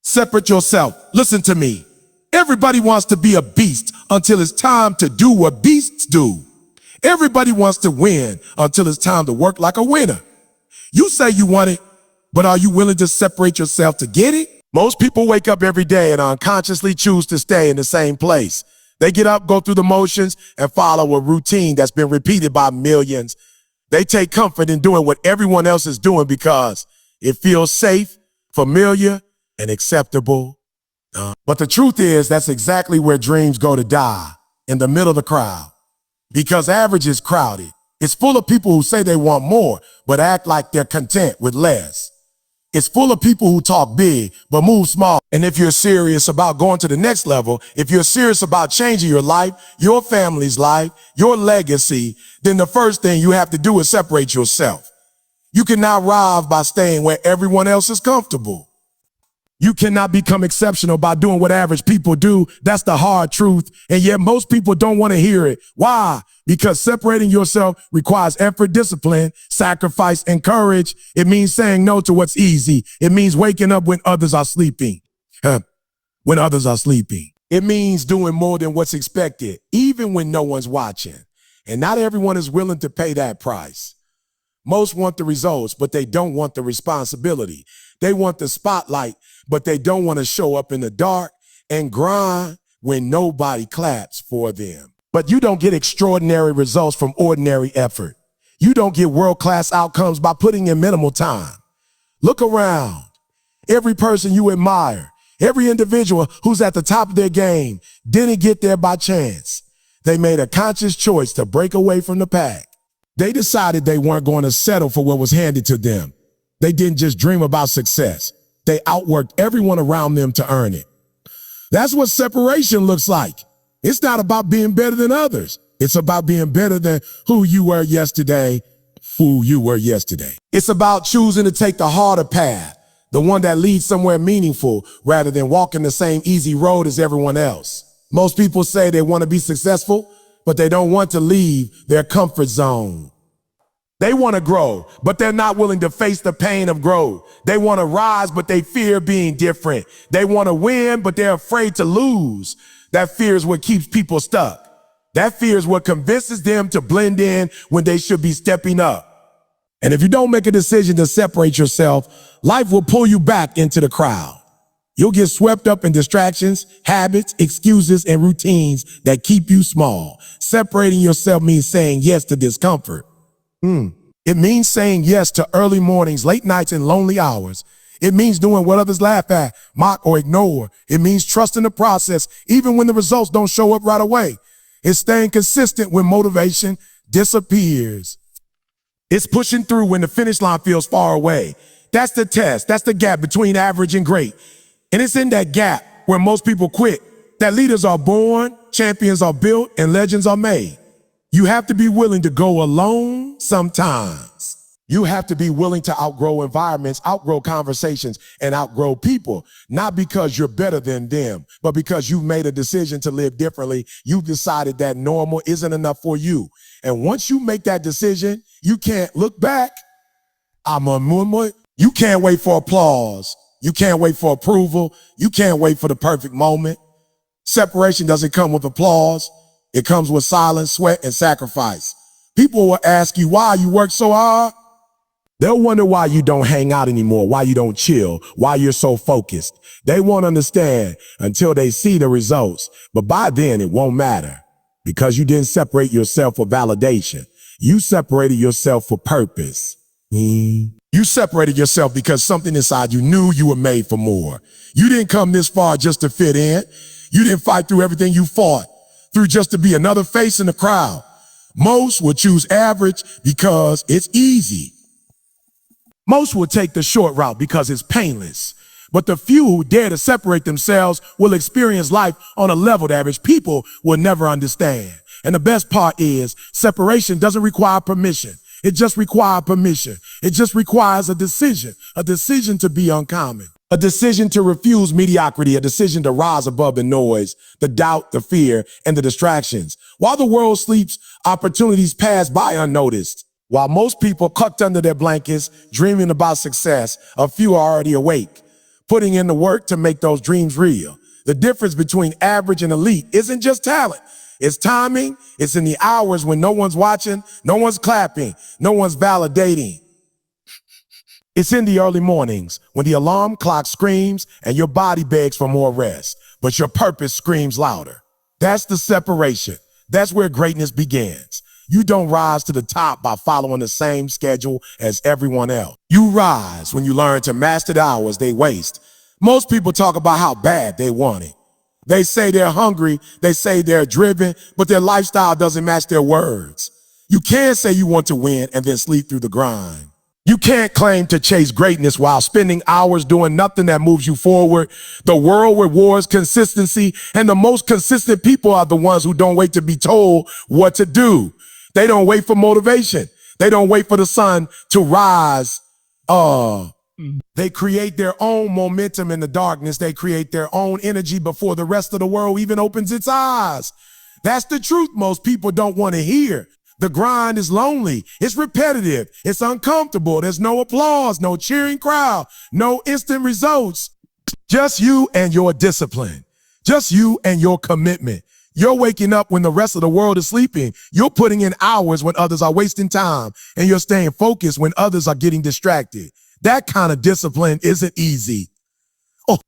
Separate yourself. Listen to me. Everybody wants to be a beast until it's time to do what beasts do. Everybody wants to win until it's time to work like a winner. You say you want it, but are you willing to separate yourself to get it? Most people wake up every day and unconsciously choose to stay in the same place. They get up, go through the motions, and follow a routine that's been repeated by millions. They take comfort in doing what everyone else is doing because it feels safe, familiar, and acceptable. But the truth is, that's exactly where dreams go to die, in the middle of the crowd. Because average is crowded. It's full of people who say they want more, but act like they're content with less. It's full of people who talk big, but move small. And if you're serious about going to the next level, if you're serious about changing your life, your family's life, your legacy, then the first thing you have to do is separate yourself. You cannot rise by staying where everyone else is comfortable. You cannot become exceptional by doing what average people do. That's the hard truth. And yet most people don't want to hear it. Why? Because separating yourself requires effort, discipline, sacrifice, and courage. It means saying no to what's easy. It means waking up when others are sleeping. When others are sleeping. It means doing more than what's expected, even when no one's watching. And not everyone is willing to pay that price. Most want the results, but they don't want the responsibility. They want the spotlight, but they don't want to show up in the dark and grind when nobody claps for them. But you don't get extraordinary results from ordinary effort. You don't get world-class outcomes by putting in minimal time. Look around. Every person you admire, every individual who's at the top of their game didn't get there by chance. They made a conscious choice to break away from the pack. They decided they weren't going to settle for what was handed to them. They didn't just dream about success. They outworked everyone around them to earn it. That's what separation looks like. It's not about being better than others. It's about being better than who you were yesterday, It's about choosing to take the harder path, the one that leads somewhere meaningful, rather than walking the same easy road as everyone else. Most people say they want to be successful, but they don't want to leave their comfort zone. They want to grow, but they're not willing to face the pain of growth. They want to rise, but they fear being different. They want to win, but they're afraid to lose. That fear is what keeps people stuck. That fear is what convinces them to blend in when they should be stepping up. And if you don't make a decision to separate yourself, life will pull you back into the crowd. You'll get swept up in distractions, habits, excuses, and routines that keep you small. Separating yourself means saying yes to discomfort. It means saying yes to early mornings, late nights, and lonely hours. It means doing what others laugh at, mock, or ignore. It means trusting the process, even when the results don't show up right away. It's staying consistent when motivation disappears. It's pushing through when the finish line feels far away. That's the test. That's the gap between average and great. And it's in that gap where most people quit, that leaders are born, champions are built, and legends are made. You have to be willing to go alone sometimes. You have to be willing to outgrow environments, outgrow conversations, and outgrow people. Not because you're better than them, but because you've made a decision to live differently. You've decided that normal isn't enough for you. And once you make that decision, you can't look back. You can't wait for applause. You can't wait for approval. You can't wait for the perfect moment. Separation doesn't come with applause. It comes with silence, sweat, and sacrifice. People will ask you why you work so hard. They'll wonder why you don't hang out anymore, why you don't chill, why you're so focused. They won't understand until they see the results. But by then, it won't matter because you didn't separate yourself for validation. You separated yourself for purpose. You separated yourself because something inside you knew you were made for more. You didn't come this far just to fit in. You didn't fight through everything you fought through just to be another face in the crowd. Most will choose average because it's easy. Most will take the short route because it's painless. But the few who dare to separate themselves will experience life on a level that average people will never understand. And the best part is, separation doesn't require permission. It just requires permission. It just requires a decision to be uncommon. A decision to refuse mediocrity, a decision to rise above the noise, the doubt, the fear, and the distractions. While the world sleeps, opportunities pass by unnoticed. While most people tucked under their blankets, dreaming about success, a few are already awake. putting in the work to make those dreams real. The difference between average and elite isn't just talent. It's timing. It's in the hours when no one's watching, no one's clapping, no one's validating. It's in the early mornings when the alarm clock screams and your body begs for more rest, but your purpose screams louder. That's the separation. That's where greatness begins. You don't rise to the top by following the same schedule as everyone else. You rise when you learn to master the hours they waste. Most people talk about how bad they want it. They say they're hungry, they say they're driven, but their lifestyle doesn't match their words. You can't say you want to win and then sleep through the grind. You can't claim to chase greatness while spending hours doing nothing that moves you forward. The world rewards consistency, and the most consistent people are the ones who don't wait to be told what to do. They don't wait for motivation. They don't wait for the sun to rise. They create their own momentum in the darkness. They create their own energy before the rest of the world even opens its eyes. That's the truth most people don't want to hear. The grind is lonely. It's repetitive. It's uncomfortable. There's no applause, no cheering crowd, no instant results. Just you and your discipline. Just you and your commitment. You're waking up when the rest of the world is sleeping. You're putting in hours when others are wasting time, and you're staying focused when others are getting distracted. That kind of discipline isn't easy.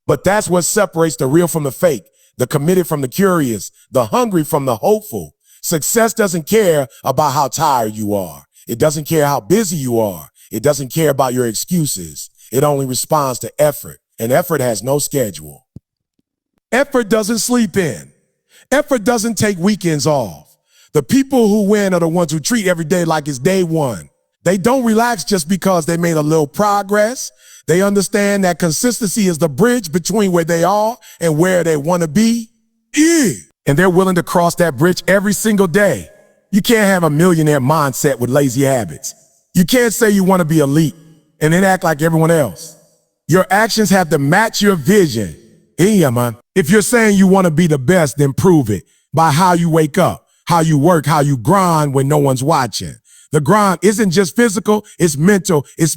But that's what separates the real from the fake, the committed from the curious, the hungry from the hopeful. Success doesn't care about how tired you are. It doesn't care how busy you are. It doesn't care about your excuses. It only responds to effort, and effort has no schedule. Effort doesn't sleep in. Effort doesn't take weekends off. The people who win are the ones who treat every day like it's day one. They don't relax just because they made a little progress. They understand that consistency is the bridge between where they are and where they want to be. And they're willing to cross that bridge every single day. You can't have a millionaire mindset with lazy habits. You can't say you want to be elite and then act like everyone else. Your actions have to match your vision. Yeah, man. If you're saying you want to be the best, then prove it by how you wake up, how you work, how you grind when no one's watching. The grind isn't just physical, it's mental, it's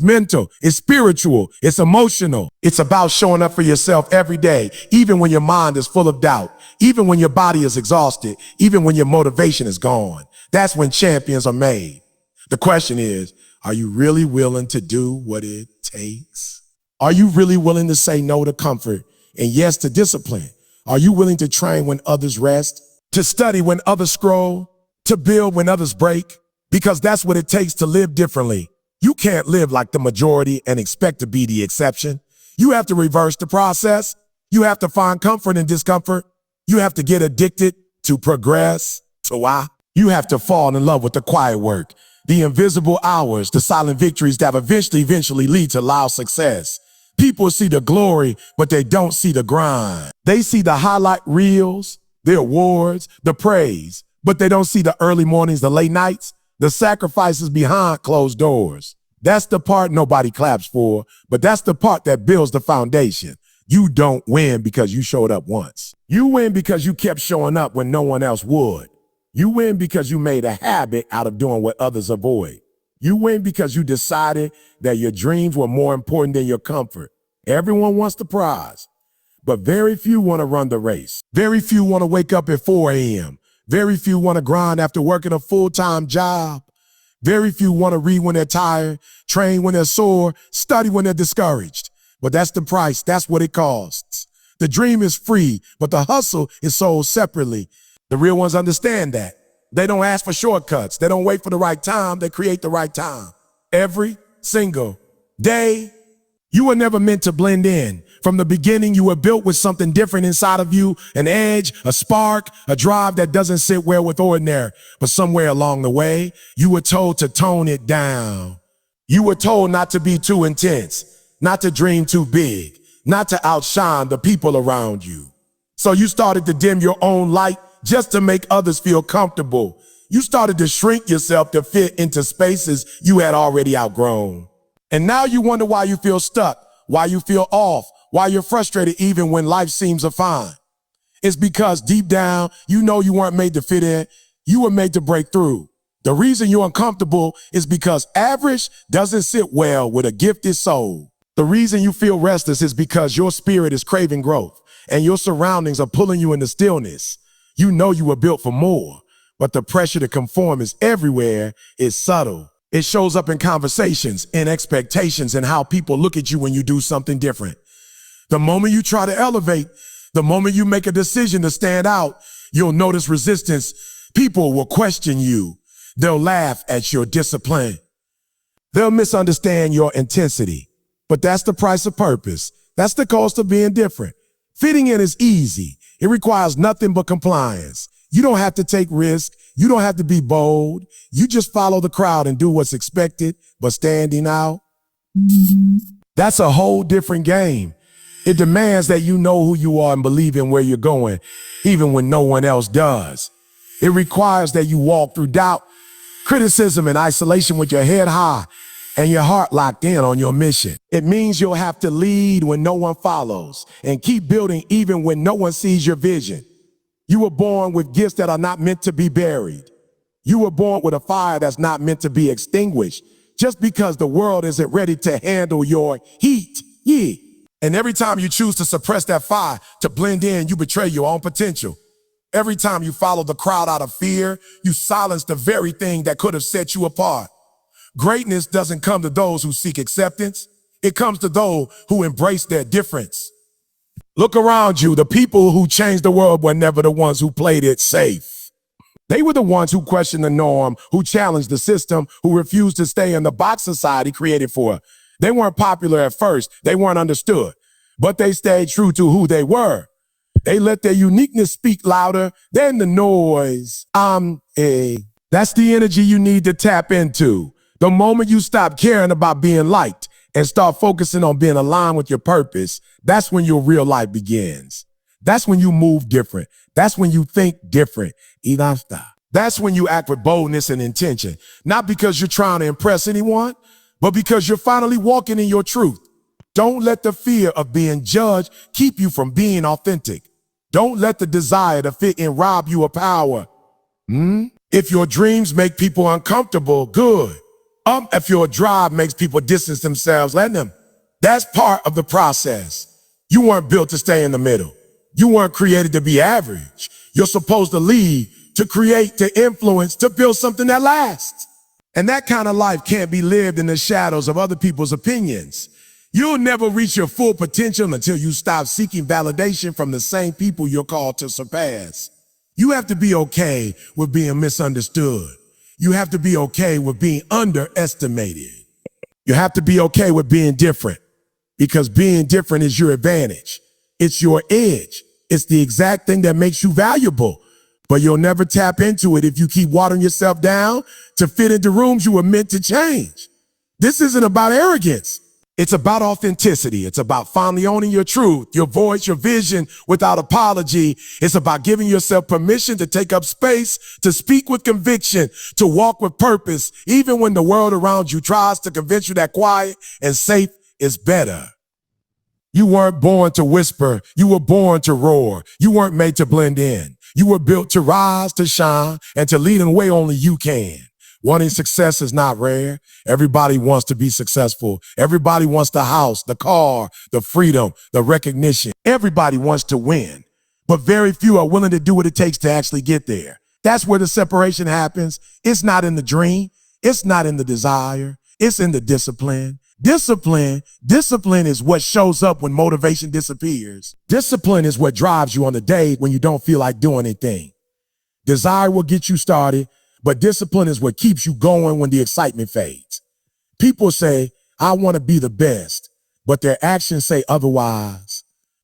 spiritual, it's emotional. It's about showing up for yourself every day, even when your mind is full of doubt, even when your body is exhausted, even when your motivation is gone. That's when champions are made. The question is, are you really willing to do what it takes? Are you really willing to say no to comfort and yes to discipline? Are you willing to train when others rest, to study when others scroll, to build when others break? Because that's what it takes to live differently. You can't live like the majority and expect to be the exception. You have to reverse the process. You have to find comfort in discomfort. You have to get addicted to progress. So why? You have to fall in love with the quiet work, the invisible hours, the silent victories that eventually lead to loud success. People see the glory, but they don't see the grind. They see the highlight reels, the awards, the praise, but they don't see the early mornings, the late nights, the sacrifices behind closed doors. That's the part nobody claps for, but that's the part that builds the foundation. You don't win because you showed up once. You win because you kept showing up when no one else would. You win because you made a habit out of doing what others avoid. You win because you decided that your dreams were more important than your comfort. Everyone wants the prize, but very few want to run the race. Very few want to wake up at 4 a.m. Very few want to grind after working a full-time job. Very few want to read when they're tired, train when they're sore, study when they're discouraged. But that's the price. That's what it costs. The dream is free, but the hustle is sold separately. The real ones understand that. They don't ask for shortcuts. They don't wait for the right time. They create the right time. Every single day. You were never meant to blend in. From the beginning, you were built with something different inside of you, an edge, a spark, a drive that doesn't sit well with ordinary. But somewhere along the way, you were told to tone it down. You were told not to be too intense, not to dream too big, not to outshine the people around you. So you started to dim your own light just to make others feel comfortable. You started to shrink yourself to fit into spaces you had already outgrown. And now you wonder why you feel stuck, why you feel off, why you're frustrated even when life seems fine. It's because deep down, you know you weren't made to fit in, you were made to break through. The reason you're uncomfortable is because average doesn't sit well with a gifted soul. The reason you feel restless is because your spirit is craving growth and your surroundings are pulling you into stillness. You know you were built for more, but the pressure to conform is everywhere, is subtle. It shows up in conversations, in expectations, and how people look at you when you do something different. The moment you try to elevate, the moment you make a decision to stand out, you'll notice resistance. People will question you. They'll laugh at your discipline. They'll misunderstand your intensity. But that's the price of purpose. That's the cost of being different. Fitting in is easy. It requires nothing but compliance. You don't have to take risks. You don't have to be bold. You just follow the crowd and do what's expected, but standing out, that's a whole different game. It demands that you know who you are and believe in where you're going, even when no one else does. It requires that you walk through doubt, criticism, and isolation with your head high and your heart locked in on your mission. It means you'll have to lead when no one follows and keep building even when no one sees your vision. You were born with gifts that are not meant to be buried. You were born with a fire that's not meant to be extinguished just because the world isn't ready to handle your heat. Yeah. And every time you choose to suppress that fire, to blend in, you betray your own potential. Every time you follow the crowd out of fear, you silence the very thing that could have set you apart. Greatness doesn't come to those who seek acceptance. It comes to those who embrace their difference. Look around you. The people who changed the world were never the ones who played it safe. They were the ones who questioned the norm, who challenged the system, who refused to stay in the box society created for. They weren't popular at first. They weren't understood, but they stayed true to who they were. They let their uniqueness speak louder than the noise. That's the energy you need to tap into. The moment you stop caring about being liked and start focusing on being aligned with your purpose, that's when your real life begins. That's when you move different. That's when you think different. That's when you act with boldness and intention, not because you're trying to impress anyone, but because you're finally walking in your truth. Don't let the fear of being judged keep you from being authentic. Don't let the desire to fit in rob you of power. If your dreams make people uncomfortable, good. If your drive makes people distance themselves, let them. That's part of the process. You weren't built to stay in the middle. You weren't created to be average. You're supposed to lead, to create, to influence, to build something that lasts. And that kind of life can't be lived in the shadows of other people's opinions. You'll never reach your full potential until you stop seeking validation from the same people you're called to surpass. You have to be okay with being misunderstood. You have to be okay with being underestimated. You have to be okay with being different, because being different is your advantage. It's your edge. It's the exact thing that makes you valuable. But you'll never tap into it if you keep watering yourself down to fit into rooms you were meant to change. This isn't about arrogance. It's about authenticity. It's about finally owning your truth, your voice, your vision without apology. It's about giving yourself permission to take up space, to speak with conviction, to walk with purpose, even when the world around you tries to convince you that quiet and safe is better. You weren't born to whisper. You were born to roar. You weren't made to blend in. You were built to rise, to shine, and to lead in a way only you can. Wanting success is not rare. Everybody wants to be successful. Everybody wants the house, the car, the freedom, the recognition. Everybody wants to win, but very few are willing to do what it takes to actually get there. That's where the separation happens. It's not in the dream. It's not in the desire. It's in the discipline. Discipline is what shows up when motivation disappears. Discipline is what drives you on the day when you don't feel like doing anything. Desire will get you started, but discipline is what keeps you going when the excitement fades. People say, I want to be the best, but their actions say otherwise.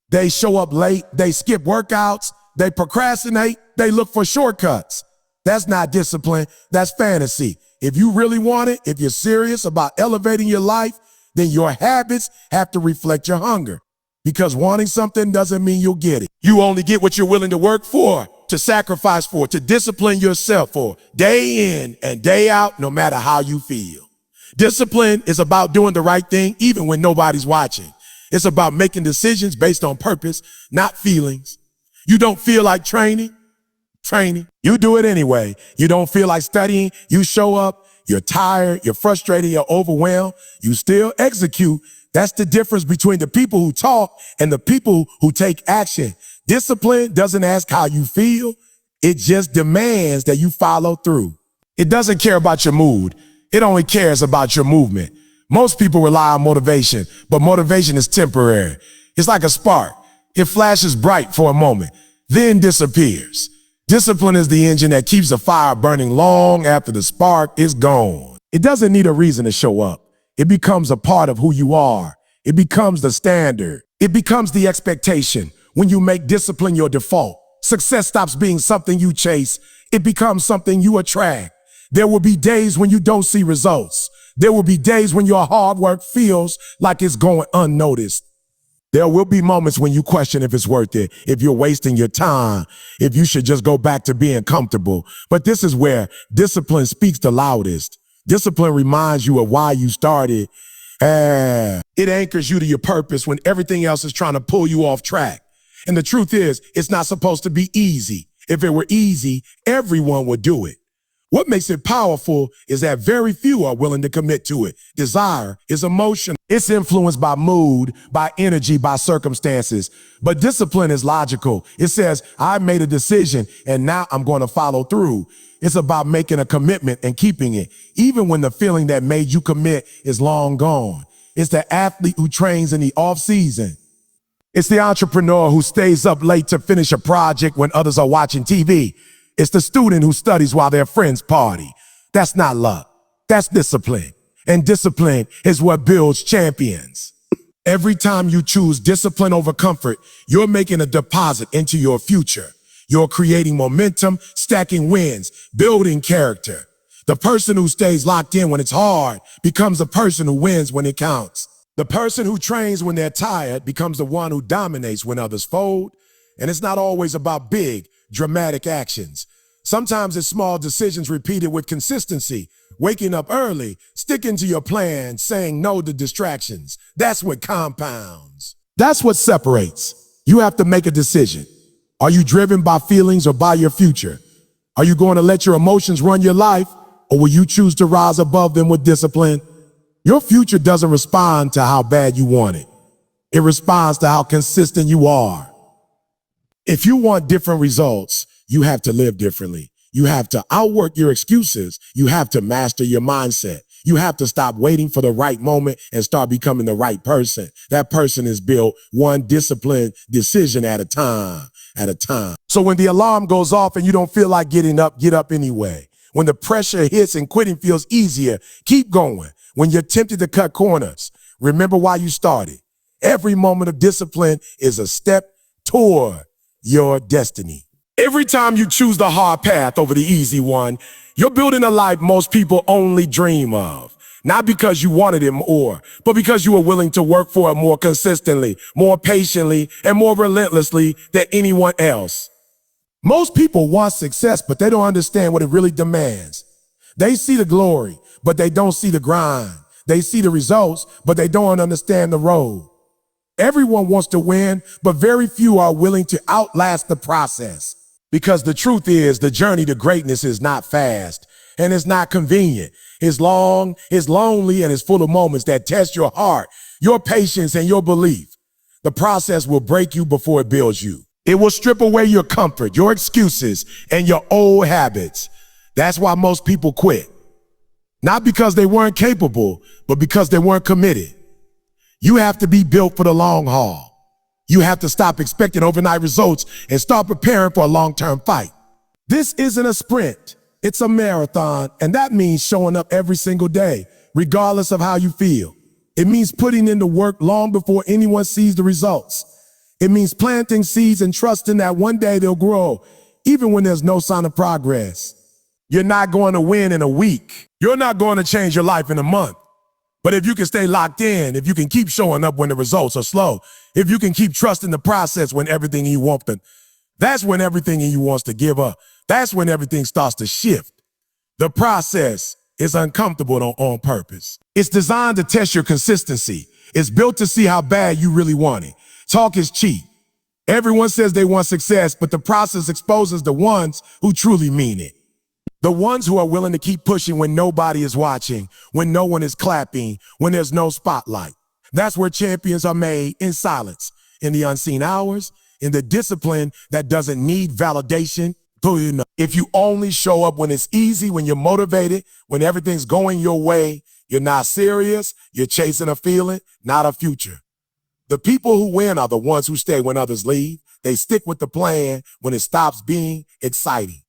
They show up late, they skip workouts, they procrastinate, they look for shortcuts. That's not discipline, that's fantasy. If you really want it, if you're serious about elevating your life, then your habits have to reflect your hunger. Because wanting something doesn't mean you'll get it. You only get what you're willing to work for, to sacrifice for, to discipline yourself for, day in and day out, no matter how you feel. Discipline is about doing the right thing even when nobody's watching. It's about making decisions based on purpose, not feelings. You don't feel like training. You do it anyway. You don't feel like studying. You show up. You're tired. You're frustrated. You're overwhelmed. You still execute. That's the difference between the people who talk and the people who take action. Discipline doesn't ask how you feel. It just demands that you follow through. It doesn't care about your mood. It only cares about your movement. Most people rely on motivation, but motivation is temporary. It's like a spark. It flashes bright for a moment, then disappears. Discipline is the engine that keeps the fire burning long after the spark is gone. It doesn't need a reason to show up. It becomes a part of who you are. It becomes the standard. It becomes the expectation. When you make discipline your default, success stops being something you chase. It becomes something you attract. There will be days when you don't see results. There will be days when your hard work feels like it's going unnoticed. There will be moments when you question if it's worth it, if you're wasting your time, if you should just go back to being comfortable. But this is where discipline speaks the loudest. Discipline reminds you of why you started. It anchors you to your purpose when everything else is trying to pull you off track. And the truth is, it's not supposed to be easy. If it were easy, everyone would do it. What makes it powerful is that very few are willing to commit to it. Desire is emotional. It's influenced by mood, by energy, by circumstances. But discipline is logical. It says, I made a decision and now I'm going to follow through. It's about making a commitment and keeping it, even when the feeling that made you commit is long gone. It's the athlete who trains in the off season. It's the entrepreneur who stays up late to finish a project when others are watching TV. It's the student who studies while their friends party. That's not luck. That's discipline. And discipline is what builds champions. Every time you choose discipline over comfort, you're making a deposit into your future. You're creating momentum, stacking wins, building character. The person who stays locked in when it's hard becomes the person who wins when it counts. The person who trains when they're tired becomes the one who dominates when others fold. And it's not always about big, dramatic actions. Sometimes it's small decisions repeated with consistency, waking up early, sticking to your plan, saying no to distractions. That's what compounds. That's what separates. You have to make a decision. Are you driven by feelings or by your future? Are you going to let your emotions run your life, or will you choose to rise above them with discipline? Your future doesn't respond to how bad you want it. It responds to how consistent you are. If you want different results, you have to live differently. You have to outwork your excuses. You have to master your mindset. You have to stop waiting for the right moment and start becoming the right person. That person is built one disciplined decision at a time. So when the alarm goes off and you don't feel like getting up, get up anyway. When the pressure hits and quitting feels easier, keep going. When you're tempted to cut corners, remember why you started. Every moment of discipline is a step toward your destiny. Every time you choose the hard path over the easy one, you're building a life most people only dream of. Not because you wanted it more, but because you were willing to work for it more consistently, more patiently, and more relentlessly than anyone else. Most people want success, but they don't understand what it really demands. They see the glory, but they don't see the grind. They see the results, but they don't understand the road. Everyone wants to win, but very few are willing to outlast the process. Because the truth is, the journey to greatness is not fast, and it's not convenient. It's long, it's lonely, and it's full of moments that test your heart, your patience, and your belief. The process will break you before it builds you. It will strip away your comfort, your excuses, and your old habits. That's why most people quit. Not because they weren't capable, but because they weren't committed. You have to be built for the long haul. You have to stop expecting overnight results and start preparing for a long-term fight. This isn't a sprint, it's a marathon, and that means showing up every single day, regardless of how you feel. It means putting in the work long before anyone sees the results. It means planting seeds and trusting that one day they'll grow, even when there's no sign of progress. You're not going to win in a week. You're not going to change your life in a month. But if you can stay locked in, if you can keep showing up when the results are slow, if you can keep trusting the process when everything in you wants to, that's when everything in you wants to give up. That's when everything starts to shift. The process is uncomfortable on purpose. It's designed to test your consistency. It's built to see how bad you really want it. Talk is cheap. Everyone says they want success, but the process exposes the ones who truly mean it. The ones who are willing to keep pushing when nobody is watching, when no one is clapping, when there's no spotlight. That's where champions are made, in silence, in the unseen hours, in the discipline that doesn't need validation. If you only show up when it's easy, when you're motivated, when everything's going your way, you're not serious, you're chasing a feeling, not a future. The people who win are the ones who stay when others leave. They stick with the plan when it stops being exciting.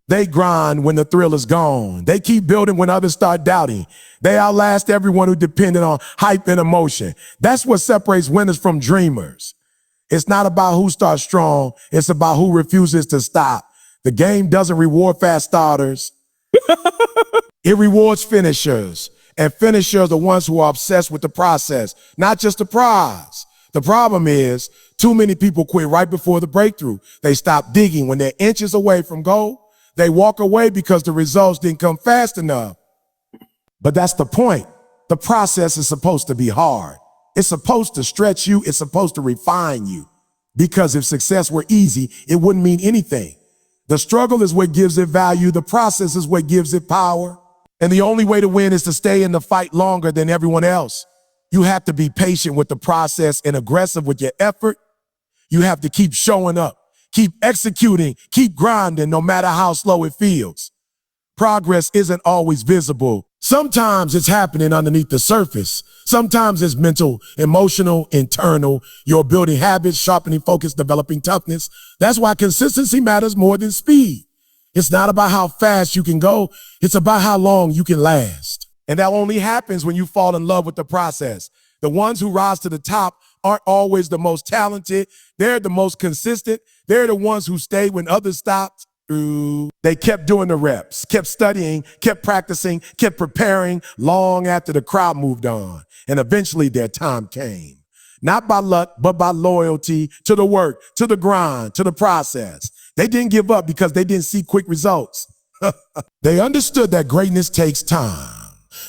They grind when the thrill is gone. They keep building when others start doubting. They outlast everyone who depended on hype and emotion. That's what separates winners from dreamers. It's not about who starts strong. It's about who refuses to stop. The game doesn't reward fast starters. It rewards finishers. And finishers are the ones who are obsessed with the process, not just the prize. The problem is, too many people quit right before the breakthrough. They stop digging when they're inches away from goal. They walk away because the results didn't come fast enough. But that's the point. The process is supposed to be hard. It's supposed to stretch you. It's supposed to refine you. Because if success were easy, it wouldn't mean anything. The struggle is what gives it value. The process is what gives it power. And the only way to win is to stay in the fight longer than everyone else. You have to be patient with the process and aggressive with your effort. You have to keep showing up, keep executing, keep grinding, no matter how slow it feels. Progress isn't always visible. Sometimes it's happening underneath the surface. Sometimes it's mental, emotional, internal. You're building habits, sharpening focus, developing toughness. That's why consistency matters more than speed. It's not about how fast you can go. It's about how long you can last. And that only happens when you fall in love with the process. The ones who rise to the top aren't always the most talented. They're the most consistent. They're the ones who stayed when others stopped. They kept doing the reps, kept studying, kept practicing, kept preparing long after the crowd moved on. And eventually their time came. Not by luck, but by loyalty to the work, to the grind, to the process. They didn't give up because they didn't see quick results. They understood that greatness takes time.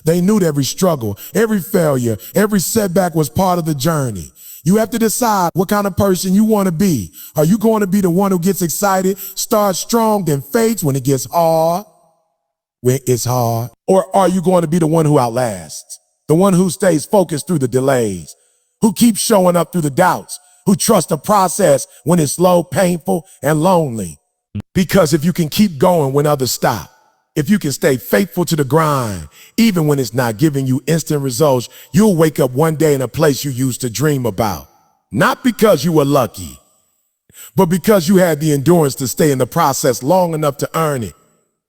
They knew that every struggle, every failure, every setback was part of the journey. You have to decide what kind of person you want to be. Are you going to be the one who gets excited, starts strong, then fades when it gets hard? When it's hard? Or are you going to be the one who outlasts? The one who stays focused through the delays, who keeps showing up through the doubts, who trusts the process when it's slow, painful, and lonely. Because if you can keep going when others stop, if you can stay faithful to the grind, even when it's not giving you instant results, you'll wake up one day in a place you used to dream about. Not because you were lucky, but because you had the endurance to stay in the process long enough to earn it.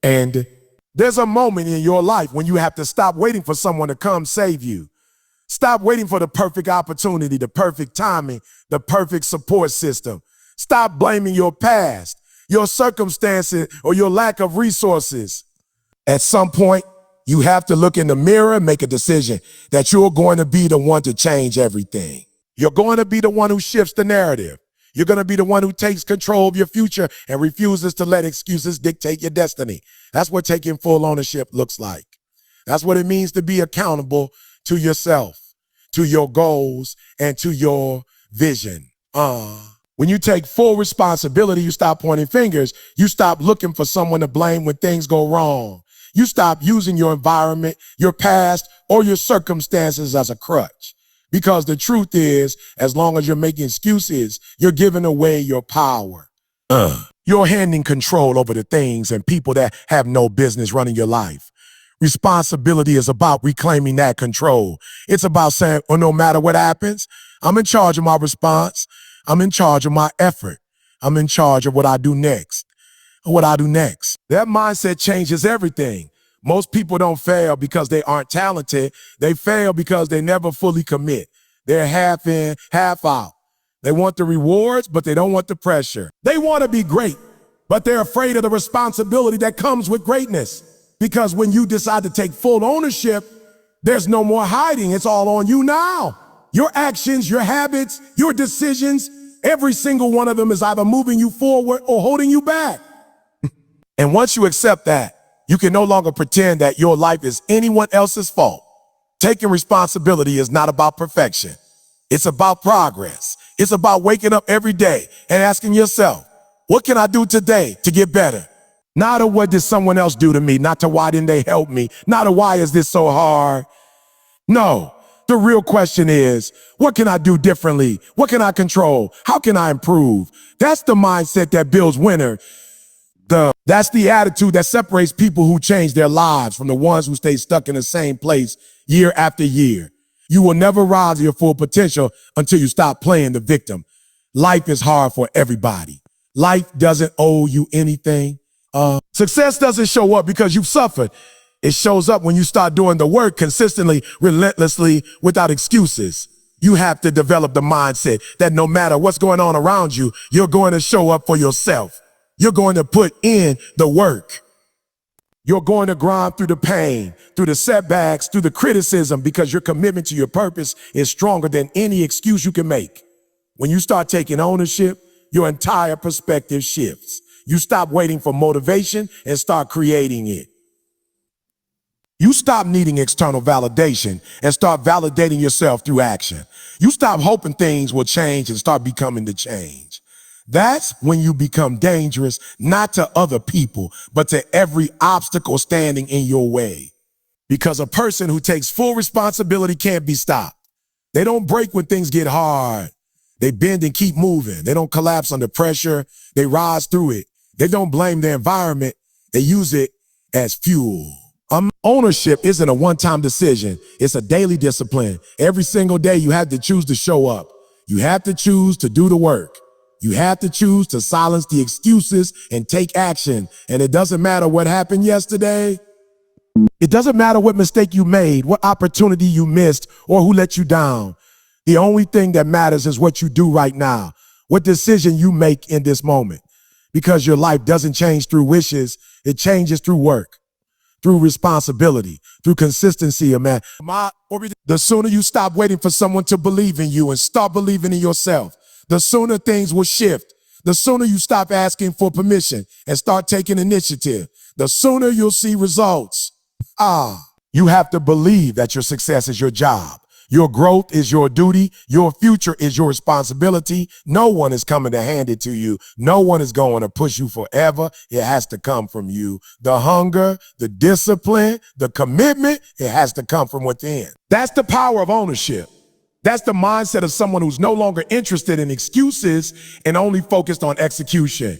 And there's a moment in your life when you have to stop waiting for someone to come save you. Stop waiting for the perfect opportunity, the perfect timing, the perfect support system. Stop blaming your past, your circumstances, or your lack of resources. At some point, you have to look in the mirror and make a decision that you're going to be the one to change everything. You're going to be the one who shifts the narrative. You're going to be the one who takes control of your future and refuses to let excuses dictate your destiny. That's what taking full ownership looks like. That's what it means to be accountable to yourself, to your goals, and to your vision. When you take full responsibility, you stop pointing fingers. You stop looking for someone to blame when things go wrong. You stop using your environment, your past, or your circumstances as a crutch. Because the truth is, as long as you're making excuses, you're giving away your power. You're handing control over the things and people that have no business running your life. Responsibility is about reclaiming that control. It's about saying, well, no matter what happens, I'm in charge of my response. I'm in charge of my effort. I'm in charge of what I do next. That mindset changes everything. Most people don't fail because they aren't talented. They fail because they never fully commit. They're half in, half out. They want the rewards, but they don't want the pressure. They want to be great, but they're afraid of the responsibility that comes with greatness. Because when you decide to take full ownership, there's no more hiding. It's all on you now. Your actions, your habits, your decisions, every single one of them is either moving you forward or holding you back. And once you accept that, you can no longer pretend that your life is anyone else's fault. Taking responsibility is not about perfection. It's about progress. It's about waking up every day and asking yourself, what can I do today to get better? Not a what did someone else do to me, not to why didn't they help me, not a why is this so hard. No, The real question is, what can I do differently? What can I control? How can I improve? That's the mindset that builds winner. That's the attitude that separates people who change their lives from the ones who stay stuck in the same place year after year. You will never rise to your full potential until you stop playing the victim. Life is hard for everybody. Life doesn't owe you anything. Success doesn't show up because you've suffered. It shows up when you start doing the work consistently, relentlessly, without excuses. You have to develop the mindset that no matter what's going on around you, you're going to show up for yourself. You're going to put in the work. You're going to grind through the pain, through the setbacks, through the criticism, because your commitment to your purpose is stronger than any excuse you can make. When you start taking ownership, your entire perspective shifts. You stop waiting for motivation and start creating it. You stop needing external validation and start validating yourself through action. You stop hoping things will change and start becoming the change. That's when you become dangerous, not to other people, but to every obstacle standing in your way. Because a person who takes full responsibility can't be stopped. They don't break when things get hard. They bend and keep moving. They don't collapse under pressure. They rise through it. They don't blame the environment. They use it as fuel. Ownership isn't a one-time decision. It's a daily discipline. Every single day you have to choose to show up. You have to choose to do the work. You have to choose to silence the excuses and take action. And it doesn't matter what happened yesterday. It doesn't matter what mistake you made, what opportunity you missed, or who let you down. The only thing that matters is what you do right now, what decision you make in this moment. Because your life doesn't change through wishes, it changes through work, through responsibility, through consistency, man. The sooner you stop waiting for someone to believe in you and start believing in yourself, the sooner things will shift. The sooner you stop asking for permission and start taking initiative, the sooner you'll see results. You have to believe that your success is your job. Your growth is your duty. Your future is your responsibility. No one is coming to hand it to you. No one is going to push you forever. It has to come from you. The hunger, the discipline, the commitment, it has to come from within. That's the power of ownership. That's the mindset of someone who's no longer interested in excuses and only focused on execution.